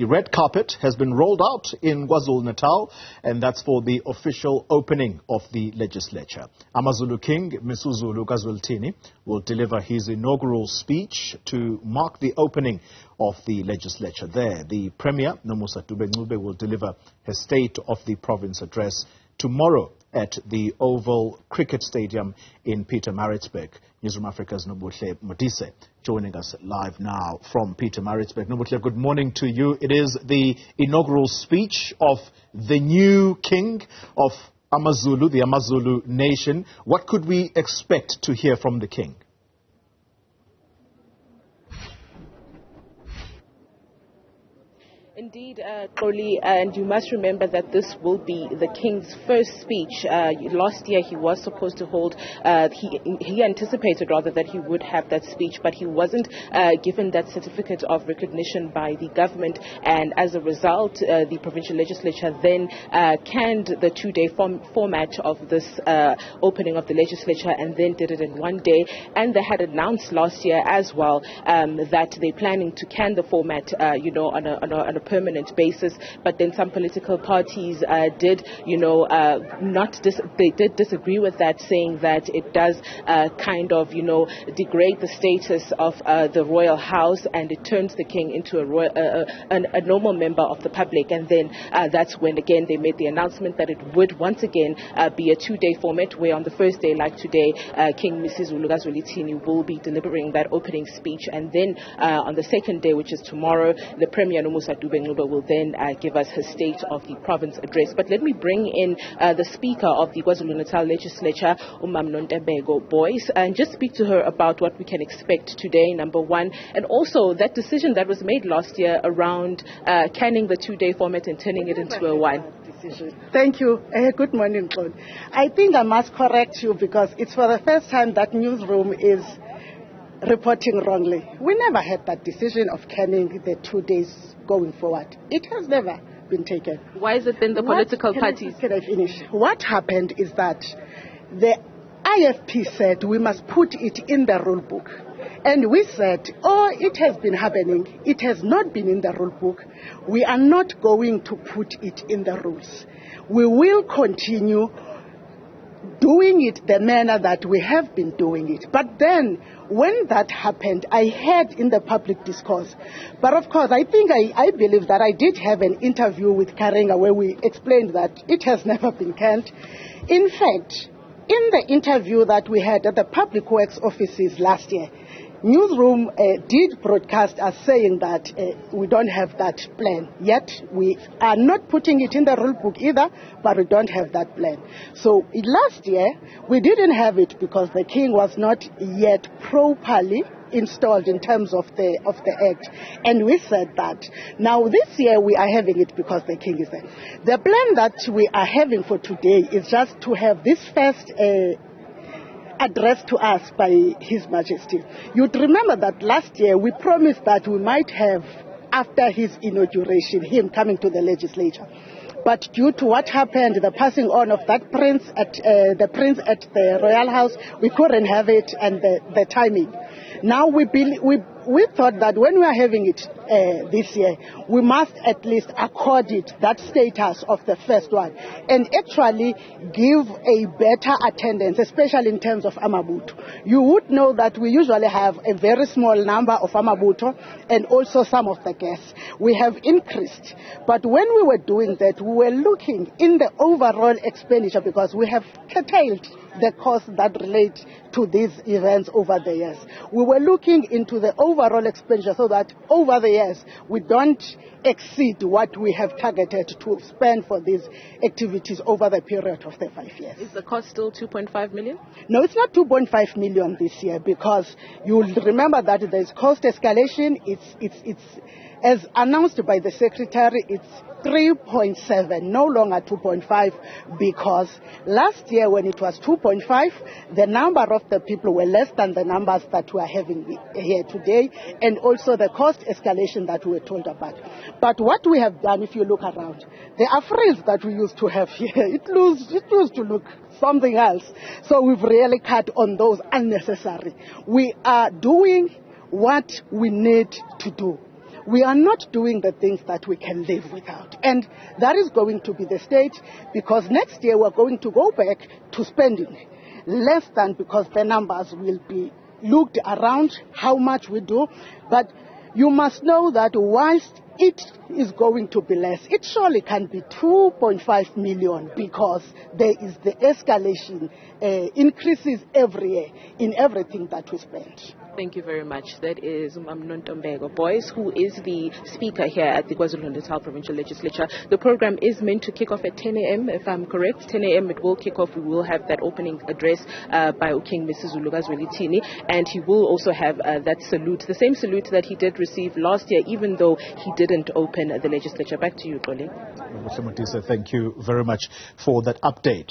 The red carpet has been rolled out in KwaZulu-Natal, and that's for the official opening of the legislature. AmaZulu King Misuzulu kaZwelithini will deliver his inaugural speech to mark the opening of the legislature there. The Premier, Nomusa Dube-Ncube, will deliver his State of the Province address tomorrow at the Oval Cricket Stadium in Pietermaritzburg. Newzroom Afrika's Nobuhle Modise joining us live now from Pietermaritzburg. Nobuhle, good morning to you. It is the inaugural speech of the new king of AmaZulu, the AmaZulu nation. What could we expect to hear from the king? Indeed, Xoli, and you must remember that this will be the King's first speech. Last year he was supposed to hold, he anticipated rather that he would have that speech, but he wasn't given that certificate of recognition by the government, and as a result, the provincial legislature then canned the two-day format of this opening of the legislature and then did it in one day. And they had announced last year as well that they're planning to can the format, on a permanent basis, but then some political parties did disagree with that, saying that it does degrade the status of the royal house, and it turns the king into a normal member of the public. And then that's when again they made the announcement that it would once again be a two-day format, where on the first day, like today, King Misuzulu kaZwelithini will be delivering that opening speech, and then on the second day, which is tomorrow, the Premier Nomusa Dube-Ncube will then give us his State of the Province address. But let me bring in the Speaker of the KwaZulu-Natal legislature, Nontebeko Boyce, and just speak to her about what we can expect today, number one, and also that decision that was made last year around canning the two-day format and turning it into a one. Thank you. Good morning, Claude. I think I must correct you because it's for the first time that Newzroom is reporting wrongly. We never had that decision of canning the 2 days going forward. It has never been taken. Why is it then the political parties? Can I finish? What happened is that the IFP said we must put it in the rule book. And we said, it has been happening. It has not been in the rule book. We are not going to put it in the rules. We will continue doing it the manner that we have been doing it. But then, when that happened, I heard in the public discourse. But of course, I believe that I did have an interview with Karenga where we explained that it has never been canned. In fact, in the interview that we had at the Public Works offices last year, Newzroom did broadcast as saying that we don't have that plan. Yet we are not putting it in the rule book either, but we don't have that plan. So last year we didn't have it because the king was not yet properly installed in terms of the act, and we said that. Now this year we are having it because the king is there. The plan that we are having for today is just to have this first addressed to us by His Majesty. You'd remember that last year we promised that we might have, after his inauguration, him coming to the legislature. But due to what happened, the passing on of that prince at the royal house, we couldn't have it, and the timing. Now we thought that when we are having it this year, we must at least accord it that status of the first one, and actually give a better attendance, especially in terms of Amabuto. You would know that we usually have a very small number of Amabuto and also some of the guests. We have increased, but when we were doing that, we were looking in the overall expenditure because we have curtailed the costs that relate to these events over the years. We were looking into the overall expenditure so that over the years we don't exceed what we have targeted to spend for these activities over the period of the 5 years. Is the cost still 2.5 million? No, it's not 2.5 million this year because you'll remember that there's cost escalation. It's as announced by the Secretary, it's 3.7, no longer 2.5, because last year when it was 2.5, the number of the people were less than the numbers that we are having here today, and also the cost escalation that we were told about. But what we have done, if you look around, the frills that we used to have here, it used to look something else. So we've really cut on those unnecessary. We are doing what we need to do. we are not doing the things that we can live without. And that is going to be the state, because next year we're going to go back to spending less than, because the numbers will be looked around how much we do. But you must know that whilst it is going to be less, it surely can be 2.5 million, because there is the escalation, increases every year in everything that we spend. Thank you very much. That is Nontombeko Boyce, who is the speaker here at the KwaZulu-Natal Provincial Legislature. The program is meant to kick off at 10 a.m. if I'm correct. 10 a.m. it will kick off. We will have that opening address by King Misuzulu kaZwelithini, and he will also have that salute, the same salute that he did receive last year, even though he didn't open the legislature. Back to you, Xoli. Modise, thank you very much for that update.